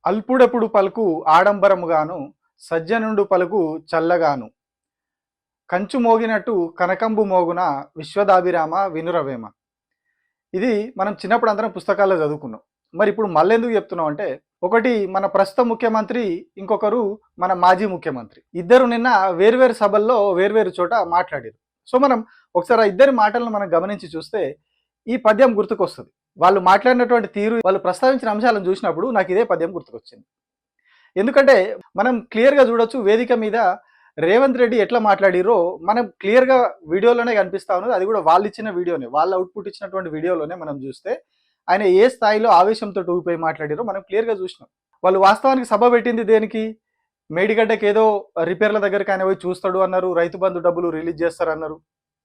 అల్పుడెప్పుడు పలుకు ఆడంబరముగాను సజ్జనుండు పలుకు చల్లగాను కంచు మోగినట్టు కనకంబు మోగున విశ్వదాభిరామ వినురవేమ. ఇది మనం చిన్నప్పుడు అందరం పుస్తకాల్లో చదువుకున్నాం. మరి ఇప్పుడు మళ్ళెందుకు చెప్తున్నాం అంటే, ఒకటి మన ప్రస్తుత ముఖ్యమంత్రి, ఇంకొకరు మన మాజీ ముఖ్యమంత్రి. ఇద్దరు నిన్న వేర్వేరు సభల్లో వేర్వేరు చోట మాట్లాడారు. సో మనం ఒకసారి ఆ ఇద్దరి మాటలను మనం గమనించి చూస్తే ఈ పద్యం గుర్తుకొస్తుంది. వాళ్ళు మాట్లాడినటువంటి తీరు, వాళ్ళు ప్రస్తావించిన అంశాలను చూసినప్పుడు నాకు ఇదే పద్యం గుర్తుకొచ్చింది. ఎందుకంటే మనం క్లియర్గా చూడొచ్చు వేదిక మీద రేవంత్ రెడ్డి ఎట్లా మాట్లాడిరో మనం క్లియర్గా వీడియోలోనే కనిపిస్తా ఉన్నది. అది కూడా వాళ్ళు ఇచ్చిన వీడియోనే, వాళ్ళ అవుట్పుట్ ఇచ్చినటువంటి వీడియోలోనే మనం చూస్తే ఆయన ఏ స్థాయిలో ఆవేశంతో ఊపిపోయి మాట్లాడిరో మనం క్లియర్గా చూసినాం. వాళ్ళు వాస్తవానికి సభ పెట్టింది దేనికి? మేడిగడ్డకి ఏదో రిపేర్ల దగ్గరికి ఆయన పోయి చూస్తాడు అన్నారు, రైతు బంధు డబ్బులు రిలీజ్ చేస్తారు అన్నారు,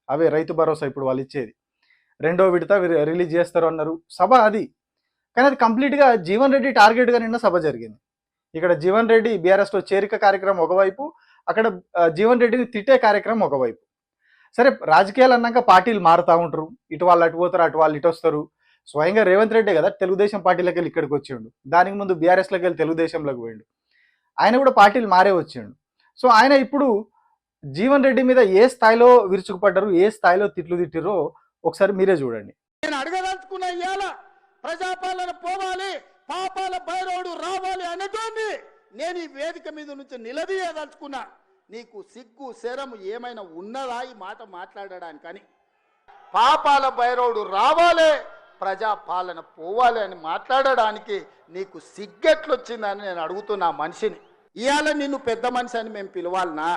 అవే రైతు భరోసా ఇప్పుడు వాళ్ళు ఇచ్చేది, రెండో విడత రిలీజ్ చేస్తారు అన్నారు, సభ అది. కానీ అది కంప్లీట్గా జీవన్ రెడ్డి టార్గెట్గా నిన్న సభ జరిగింది. ఇక్కడ జీవన్ రెడ్డి బీఆర్ఎస్లో చేరిక కార్యక్రమం ఒకవైపు, అక్కడ జీవన్ రెడ్డిని తిట్టే కార్యక్రమం ఒకవైపు. సరే, రాజకీయాలు అన్నాక పార్టీలు మారుతూ ఉంటారు, ఇటు వాళ్ళు అటు పోతారు, అటు వాళ్ళు ఇటు వస్తారు. స్వయంగా రేవంత్ రెడ్డి కదా తెలుగుదేశం పార్టీలోకి వెళ్ళి ఇక్కడికి వచ్చిండు, దానికి ముందు బీఆర్ఎస్లోకి వెళ్ళి తెలుగుదేశంలోకి పోయిండు, ఆయన కూడా పార్టీలు మారే వచ్చిండు. సో ఆయన ఇప్పుడు జీవన్ రెడ్డి మీద ఏ స్థాయిలో విరుచుకుపడ్డారు, ఏ స్థాయిలో తిట్లు తిట్టిరో ఒకసారి మీరే చూడండి. నేను అడగదలుచుకున్న ఇవాళ ప్రజాపాలన పోవాలి, పాపాల భైరవుడు రావాలి అనేటోంది నేను ఈ వేదిక మీద నుంచి నిలదీయదలుచుకున్నా. నీకు సిగ్గు శరము ఏమైనా ఉన్నదా ఈ మాట మాట్లాడడానికని? పాపాల భైరవుడు రావాలి, ప్రజాపాలన పోవాలి అని మాట్లాడడానికి నీకు సిగ్గెట్లొచ్చిందని నేను అడుగుతున్నా మనిషిని. ఇవాళ నిన్ను పెద్ద మనిషి అని మేము పిలవాలనా?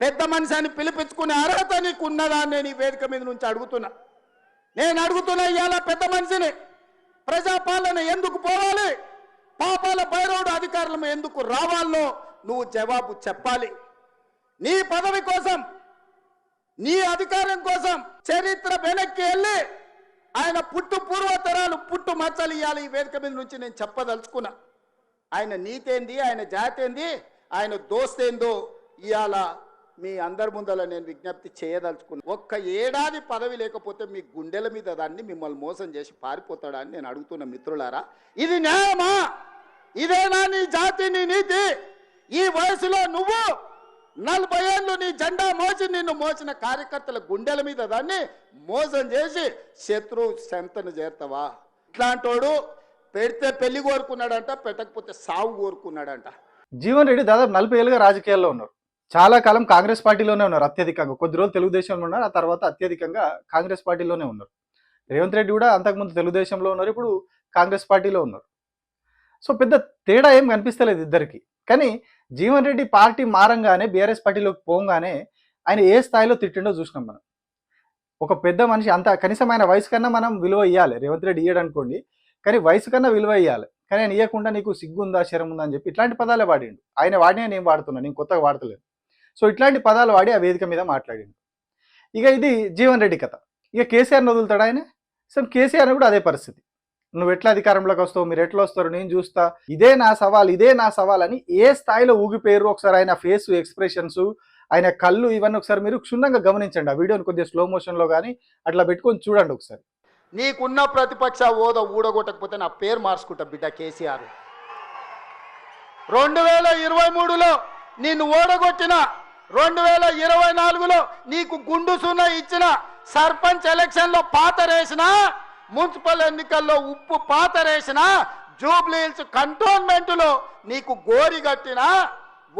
పెద్ద మనిషి అని పిలిపించుకునే అర్హత నీకు ఉన్నదా అని నేను ఈ వేదిక మీద నుంచి అడుగుతున్నా. నేను అడుగుతున్నా ఇవాళ పెద్ద మనిషిని, ప్రజాపాలన ఎందుకు పోవాలి, పాపాల భైరవుడు అధికారులు ఎందుకు రావాలో నువ్వు జవాబు చెప్పాలి. నీ పదవి కోసం, నీ అధికారం కోసం చరిత్ర వెనక్కి వెళ్ళి ఆయన పుట్టు పూర్వతరాలు పుట్టు మచ్చలు ఇవ్వాలి. ఈ వేదిక మీద నుంచి నేను చెప్పదలుచుకున్నా. ఆయన నీతేంది, ఆయన జాతేంది, ఆయన దోస్తేందో ఇవాళ మీ అందరి ముందర నేను విజ్ఞప్తి చేయదలుచుకున్నా. ఒక్క ఏడాది పదవి లేకపోతే మీ గుండెల మీద దాన్ని మిమ్మల్ని మోసం చేసి పారిపోతాడా అని నేను అడుగుతున్న మిత్రులారా. ఇది న్యాయమా? ఇదేనా నీ జాతి, నీ నీతి? ఈ వయసులో నువ్వు 40 ఏళ్ళు నీ జెండా మోసి నిన్ను మోసిన కార్యకర్తల గుండెల మీద దాన్ని మోసం చేసి శత్రు సంతను చేరుతావా? ఇట్లాంటోడు పెడితే పెళ్లి కోరుకున్నాడంట, పెట్టకపోతే సాగు కోరుకున్నాడంట. జీవన్ రెడ్డి దాదాపు 40 ఏళ్ళుగా రాజకీయాల్లో ఉన్నారు. చాలా కాలం కాంగ్రెస్ పార్టీలోనే ఉన్నారు అత్యధికంగా. కొద్ది రోజులు తెలుగుదేశంలో ఉన్నారు, ఆ తర్వాత అత్యధికంగా కాంగ్రెస్ పార్టీలోనే ఉన్నారు. రేవంత్ రెడ్డి కూడా అంతకుముందు తెలుగుదేశంలో ఉన్నారు, ఇప్పుడు కాంగ్రెస్ పార్టీలో ఉన్నారు. సో పెద్ద తేడా ఏం కనిపిస్తలేదు ఇద్దరికి. కానీ జీవన్ రెడ్డి పార్టీ మారంగానే, బీఆర్ఎస్ పార్టీలోకి పోగానే ఆయన ఏ స్థాయిలో తిట్టిండో చూసినాం మనం. ఒక పెద్ద మనిషి, అంత కనీసమైన వయసు కన్నా మనం విలువ ఇవ్వాలి. రేవంత్ రెడ్డి ఇయ్యడు అనుకోండి, కానీ వయసు కన్నా విలువ ఇవ్వాలి. కానీ ఆయన ఇవ్వకుండా నీకు సిగ్గుందా, శరం ఉందా అని చెప్పి ఇట్లాంటి పదాలే వాడిండు. ఆయన వాడినే నేను వాడుతున్నా, నేను కొత్తగా వాడతలేదు. సో ఇట్లాంటి పదాలు వాడి ఆ వేదిక మీద మాట్లాడిండు. ఇక ఇది జీవన్ రెడ్డి కథ. ఇక కేసీఆర్ని వదులుతాడు ఆయన. సో కేసీఆర్ కూడా అదే పరిస్థితి. నువ్వు ఎట్లా అధికారంలోకి వస్తావు, మీరు ఎట్లా వస్తారు, నేను చూస్తా, ఇదే నా సవాల్, ఇదే నా సవాల్ అని ఏ స్థాయిలో ఊగిపోయారు ఒకసారి ఆయన ఫేస్ ఎక్స్ప్రెషన్స్, ఆయన కళ్ళు, ఇవన్నీ ఒకసారి మీరు క్షుణ్ణంగా గమనించండి. ఆ వీడియోని కొద్దిగా స్లో మోషన్లో కానీ అట్లా పెట్టుకొని చూడండి ఒకసారి. నీకున్న ప్రతిపక్ష హోదా ఊడగొట్టకపోతే నా పేరు మార్చుకుంటా బిడ్డ కేసీఆర్. 2023లో నిన్ను ఓడగొట్టిన, 2024లో నీకు గుండు సున్నా ఇచ్చిన, సర్పంచ్ ఎలక్షన్లో పాతరేసిన, మున్సిపల్ ఎన్నికల్లో ఉప్పు పాతరేసిన, జూబ్లీ హిల్స్ కంటోన్మెంట్లో నీకు గోరి కట్టిన,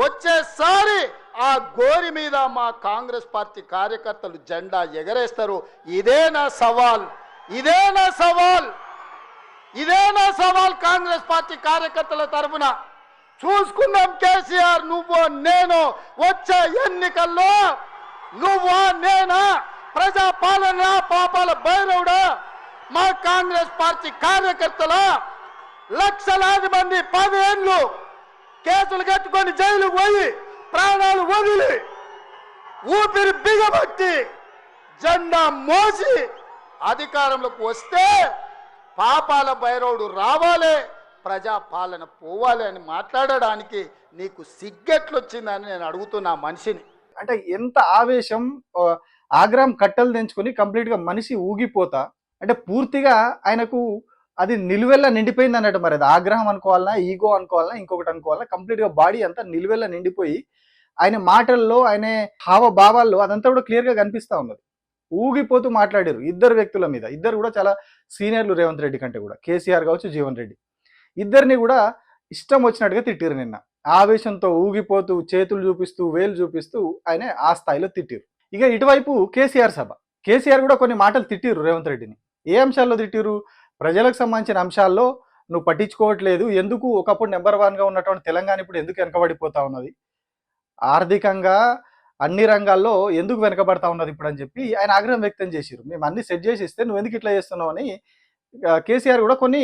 వచ్చేసారి ఆ గోరి మీద మా కాంగ్రెస్ పార్టీ కార్యకర్తలు జెండా ఎగరేస్తారు. ఇదే నా సవాల్, ఇదే నా సవాల్, ఇదే నా సవాల్ కాంగ్రెస్ పార్టీ కార్యకర్తల తరఫున. చూసుకుందాం కేసీఆర్, నువ్వు నేను వచ్చే ఎన్నికల్లో నువ్వా నేనా, ప్రజాపాలన పాపాల భైరవుడా, మా కాంగ్రెస్ పార్టీ కార్యకర్తల లక్షలాది మంది 10 ఏళ్ళు కేసులు కట్టుకొని జైలుకు పోయి ప్రాణాలు వదిలి ఊపిరి బిగబట్టి జెండా మోసి అధికారంలోకి వస్తే పాపాల భైరవుడు రావాలి, ప్రజాపాలన పోవాలి అని మాట్లాడడానికి నీకు సిగ్గెట్లొచ్చిందని నేను అడుగుతున్నా మనిషిని. అంటే ఎంత ఆవేశం, ఆగ్రహం కట్టలు తెంచుకొని కంప్లీట్గా మనిషి ఊగిపోతా, అంటే పూర్తిగా ఆయనకు అది నిలువెల్ల నిండిపోయింది అన్నట్టు. మరి అది ఆగ్రహం అనుకోవాలన్నా, ఈగో అనుకోవాలన్నా, ఇంకొకటి అనుకోవాలన్నా, కంప్లీట్గా బాడీ అంతా నిలువెల్ల నిండిపోయి ఆయన మాటల్లో, ఆయన హావభావాల్లో అదంతా కూడా క్లియర్గా కనిపిస్తూ ఉన్నది. ఊగిపోతూ మాట్లాడారు ఇద్దరు వ్యక్తుల మీద. ఇద్దరు కూడా చాలా సీనియర్లు రేవంత్ రెడ్డి కంటే కూడా, కేసీఆర్ కావచ్చు, జీవన్ రెడ్డి. ఇద్దరిని కూడా ఇష్టం వచ్చినట్టుగా తిట్టిరు నిన్న. ఆవేశంతో ఊగిపోతూ, చేతులు చూపిస్తూ, వేలు చూపిస్తూ ఆయన ఆ స్థాయిలో తిట్టిరు. ఇక ఇటువైపు కేసీఆర్ సభ. కేసీఆర్ కూడా కొన్ని మాటలు తిట్టిరు రేవంత్ రెడ్డిని. ఏ అంశాల్లో తిట్టిరు? ప్రజలకు సంబంధించిన అంశాల్లో నువ్వు పట్టించుకోవట్లేదు, ఎందుకు ఒకప్పుడు నెంబర్ 1గా ఉన్నటువంటి తెలంగాణ ఇప్పుడు ఎందుకు వెనకబడిపోతా ఉన్నది, ఆర్థికంగా అన్ని రంగాల్లో ఎందుకు వెనకబడతా ఉన్నది ఇప్పుడు అని చెప్పి ఆయన ఆగ్రహం వ్యక్తం చేసిరు. మేము అన్ని సెట్ చేసి ఇస్తే నువ్వు ఎందుకు ఇట్లా చేస్తున్నావు అని కేసీఆర్ కూడా కొన్ని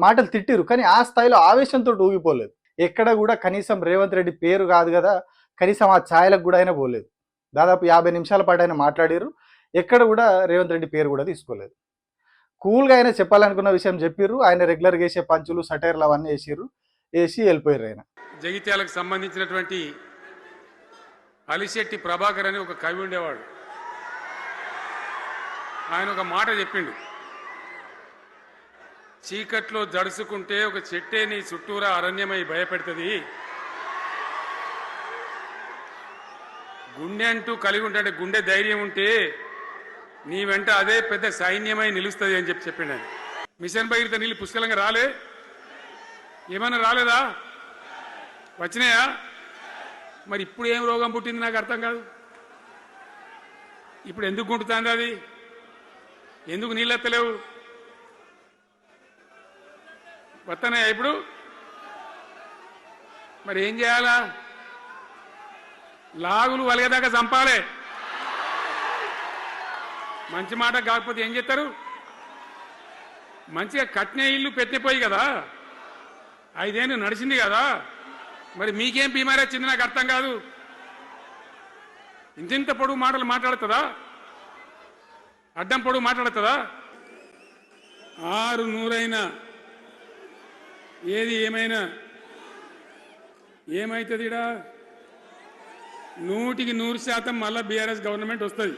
మాటలు తిట్టిరు. కానీ ఆ స్థాయిలో ఆవేశంతో ఊగిపోలేదు. ఎక్కడ కూడా కనీసం రేవంత్ రెడ్డి పేరు కాదు కదా, కనీసం ఆ ఛాయలకు కూడా అయినా పోలేదు. దాదాపు 50 నిమిషాల పాటు ఆయన మాట్లాడారు. ఎక్కడ కూడా రేవంత్ రెడ్డి పేరు కూడా తీసుకోలేదు. కూల్గా ఆయన చెప్పాలనుకున్న విషయం చెప్పిర్రు. ఆయన రెగ్యులర్గా వేసే పంచులు, సటైర్లు అవన్నీ వేసిర్రు, వేసి వెళ్ళిపోయారు. ఆయన జగిత్యాలకు సంబంధించినటువంటి అలిశెట్టి ప్రభాకర్ అని ఒక కవి ఉండేవాడు. ఆయన ఒక మాట చెప్పిండు, చీకట్లో జడుసుకుంటే ఒక చెట్టే నీ చుట్టూరా అరణ్యమై భయపెడుతుంది, గుండె అంటూ కలిగి ఉంటే, గుండె ధైర్యం ఉంటే నీ వెంట అదే పెద్ద సైన్యమై నిలుస్తుంది అని చెప్పిండు ఆయన. మిషన్ భగీరథ నీళ్ళు పుష్కలంగా రాలే, ఏమన్నా రాలేదా? వచ్చినాయా? మరి ఇప్పుడు ఏం రోగం పుట్టింది నాకు అర్థం కాదు. ఇప్పుడు ఎందుకు గుంటుతుంది అది? ఎందుకు నీళ్ళు ఎత్తలేవు? వస్తున్నాయా ఇప్పుడు? మరి ఏం చేయాలా? లాగులు వలగదాకా చంపాలే. మంచి మాట కాకపోతే ఏం చేస్తారు? మంచిగా కట్నే ఇల్లు పెట్టిపోయి కదా, 5 ఏళ్ళు నడిచింది కదా, మరి మీకేం బీమారీ వచ్చింది నాకు అర్థం కాదు. ఇంత పొడుగు మాటలు మాట్లాడుతుందా? అడ్డం పొడుగు మాట్లాడుతుందా? 600 ఏది ఏమైనా ఏమవుతుంది? ఇడా 100% మళ్ళా బీఆర్ఎస్ గవర్నమెంట్ వస్తుంది.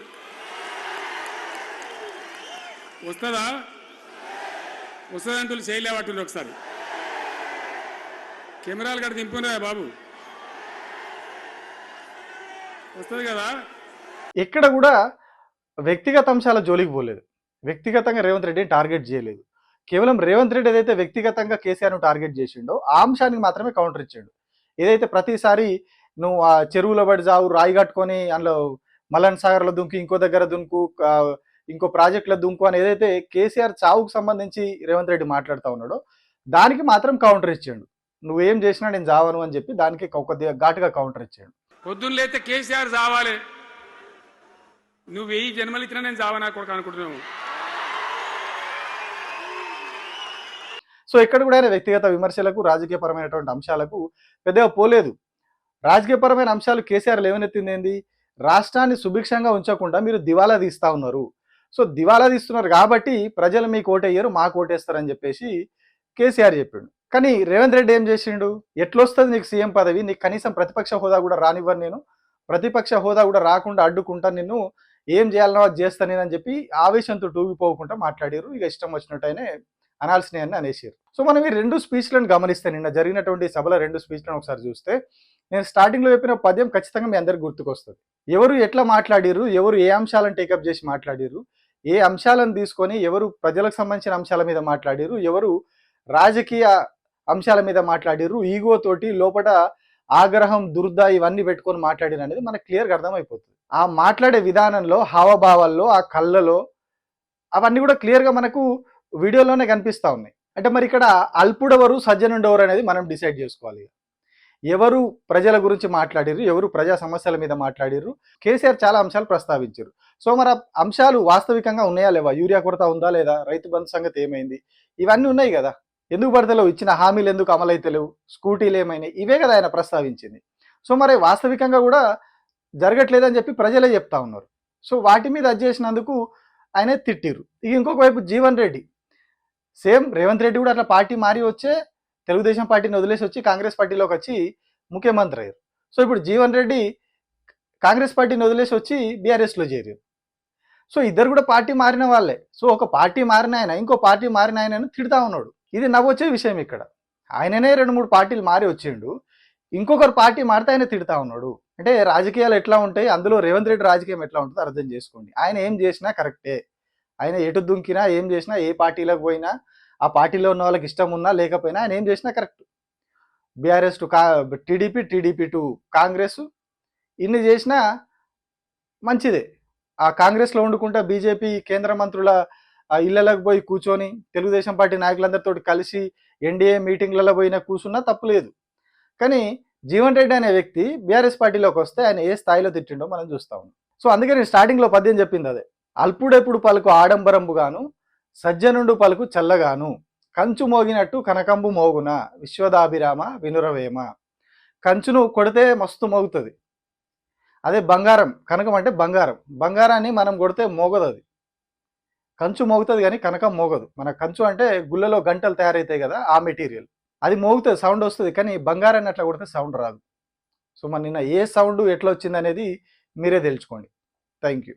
వస్తుందా? వస్తుందంటూ చేయలేవట్టుంది. ఒకసారి కెమెరాలు కడ దింపుకున్నా బాబు, వస్తుంది కదా. ఎక్కడ కూడా వ్యక్తిగత అంశాల జోలికి పోలేదు. వ్యక్తిగతంగా రేవంత్ రెడ్డిని టార్గెట్ చేయలేదు. కేవలం రేవంత్ రెడ్డి ఏదైతే వ్యక్తిగతంగా కేసీఆర్ను టార్గెట్ చేసిండో ఆ అంశానికి మాత్రమే కౌంటర్ ఇచ్చాడు. ఏదైతే ప్రతిసారి నువ్వు ఆ చెరువులో పడి జావు, రాయి కట్టుకొని అందులో మల్లన్ సాగర్లో దుంకు, ఇంకో దగ్గర దుంకు, ఇంకో ప్రాజెక్టులో దుంకు అని ఏదైతే కేసీఆర్ చావుకు సంబంధించి రేవంత్ రెడ్డి మాట్లాడుతూ ఉన్నాడో దానికి మాత్రం కౌంటర్ ఇచ్చాడు. నువ్వేం చేసినా నేను జావను అని చెప్పి దానికి కొద్దిగా ఘాటుగా కౌంటర్ ఇచ్చాడు. పొద్దున్న లేతే కేసీఆర్ చావాలి, నువ్వు 1000 జన్మలు ఇచ్చినా నేను చావనా కొడుకు అనుకుంటున్నావు. సో ఇక్కడ కూడా ఆయన వ్యక్తిగత విమర్శలకు, రాజకీయపరమైనటువంటి అంశాలకు పెద్దగా పోలేదు. రాజకీయపరమైన అంశాలు కేసీఆర్ లేవనెత్తింది ఏంది? రాష్ట్రాన్ని సుభిక్షంగా ఉంచకుండా మీరు దివాలా తీస్తా ఉన్నారు. సో దివాలా తీస్తున్నారు కాబట్టి ప్రజలు మీకు ఓటేయ్యారు, మాకు ఓటేస్తారని చెప్పేసి కేసీఆర్ చెప్పిండు. కానీ రేవంత్ రెడ్డి ఏం చేసిండు? ఎట్లొస్తుంది నీకు సీఎం పదవి, నీకు కనీసం ప్రతిపక్ష హోదా కూడా రానివ్వను, నేను ప్రతిపక్ష హోదా కూడా రాకుండా అడ్డుకుంటా, నిన్ను ఏం చేయాలనో అది చేస్తా నేనని చెప్పి ఆవేశంతో టూగిపోకుండా మాట్లాడారు. ఇక ఇష్టం వచ్చినట్టయినే అనాల్సినవన్నీ అనేసారు. సో మనం ఈ 2 స్పీచ్లను గమనిస్తే, నిన్న జరిగినటువంటి సభలో 2 స్పీచ్లను ఒకసారి చూస్తే, నేను స్టార్టింగ్లో చెప్పిన పద్యం ఖచ్చితంగా మీ అందరికి గుర్తుకొస్తుంది. ఎవరు ఎట్లా మాట్లాడిరు, ఎవరు ఏ అంశాలను టేకప్ చేసి మాట్లాడిరు, ఏ అంశాలను తీసుకొని ఎవరు ప్రజలకు సంబంధించిన అంశాల మీద మాట్లాడిరు, ఎవరు రాజకీయ అంశాల మీద మాట్లాడిరు, ఈగో తోటి లోపల ఆగ్రహం, దుర్ద ఇవన్నీ పెట్టుకొని మాట్లాడిరు అనేది మనకు క్లియర్గా అర్థమైపోతుంది. ఆ మాట్లాడే విధానంలో, హావభావాల్లో, ఆ కళ్ళలో అవన్నీ కూడా క్లియర్గా మనకు వీడియోలోనే కనిపిస్తూ ఉన్నాయి. అంటే మరి ఇక్కడ అల్పుడెవరు, సజ్జనుడెవరు అనేది మనం డిసైడ్ చేసుకోవాలి. ఎవరు ప్రజల గురించి మాట్లాడిరు, ఎవరు ప్రజా సమస్యల మీద మాట్లాడిరు. కేసీఆర్ చాలా అంశాలు ప్రస్తావించారు. సో మరి అంశాలు వాస్తవికంగా ఉన్నాయా లేవా? యూరియా కొరత ఉందా లేదా? రైతు బంధు సంగతి ఏమైంది? ఇవన్నీ ఉన్నాయి కదా. ఎందుకు పడతలేవు? ఇచ్చిన హామీలు ఎందుకు అమలైతలేవు? స్కూటీలు ఏమైనాయి? ఇవే కదా ఆయన ప్రస్తావించింది. సో మరి వాస్తవికంగా కూడా జరగట్లేదని చెప్పి ప్రజలే చెప్తా ఉన్నారు. సో వాటి మీద అది చేసినందుకు ఆయన తిట్టిరు. ఇక ఇంకొక వైపు జీవన్ రెడ్డి, సేమ్ రేవంత్ రెడ్డి కూడా అట్లా పార్టీ మారి వచ్చే తెలుగుదేశం పార్టీని వదిలేసి వచ్చి కాంగ్రెస్ పార్టీలోకి వచ్చి ముఖ్యమంత్రి అయ్యారు. సో ఇప్పుడు జీవన్ రెడ్డి కాంగ్రెస్ పార్టీని వదిలేసి వచ్చి బీఆర్ఎస్లో చేరారు. సో ఇద్దరు కూడా పార్టీ మారిన వాళ్ళే. సో ఒక పార్టీ మారిన ఆయన ఇంకో పార్టీ మారిన ఆయనను తిడతా ఉన్నాడు. ఇది నవ్వొచ్చే విషయం ఇక్కడ. ఆయననే 2-3 పార్టీలు మారి వచ్చిండు, ఇంకొకరు పార్టీ మారితే ఆయన తిడతా ఉన్నాడు. అంటే రాజకీయాలు ఎట్లా ఉంటాయి, అందులో రేవంత్ రెడ్డి రాజకీయం ఎట్లా ఉంటుందో అర్థం చేసుకోండి. ఆయన ఏం చేసినా కరెక్టే. ఆయన ఎటు దుంకినా ఏం చేసినా ఏ పార్టీలోకి పోయినా ఆ పార్టీలో ఉన్న వాళ్ళకి ఇష్టం ఉన్నా లేకపోయినా ఆయన ఏం చేసినా correct. BRS to TDP, TDP to Congress, ఇన్ని చేసినా మంచిదే. ఆ కాంగ్రెస్లో వండుకుంటా బీజేపీ కేంద్ర మంత్రుల ఇళ్లలోకి పోయి కూర్చొని తెలుగుదేశం పార్టీ నాయకులందరితో కలిసి ఎన్డీఏ మీటింగ్లలో పోయినా కూర్చున్నా తప్పులేదు. కానీ జీవన్ రెడ్డి అనే వ్యక్తి బీఆర్ఎస్ పార్టీలోకి వస్తే ఆయన ఏ స్థాయిలో తిట్టిండో మనం చూస్తా ఉన్నాం. సో అందుకే నేను స్టార్టింగ్లో పద్యం చెప్పింది అదే. అల్పుడెప్పుడు పలుకు ఆడంబరంబుగాను, సజ్జనుండు పలుకు చల్లగాను, కంచు మోగినట్టు కనకంబు మోగున, విశ్వదాభిరామ వినురవేమ. కంచును కొడితే మస్తు మోగుతుంది. అదే బంగారం, కనకం అంటే బంగారం, బంగారాన్ని మనం కొడితే మోగదు. అది కంచు మోగుతుంది కానీ కనకం మోగదు. మన కంచు అంటే గుళ్ళలో గంటలు తయారవుతాయి కదా, ఆ మెటీరియల్. అది మోగుతుంది, సౌండ్ వస్తుంది, కానీ బంగారాన్ని అట్లా కొడితే సౌండ్ రాదు. సో మన నిన్న ఏ సౌండ్ ఎట్లా వచ్చింది అనేది మీరే తెలుసుకోండి. Thank you.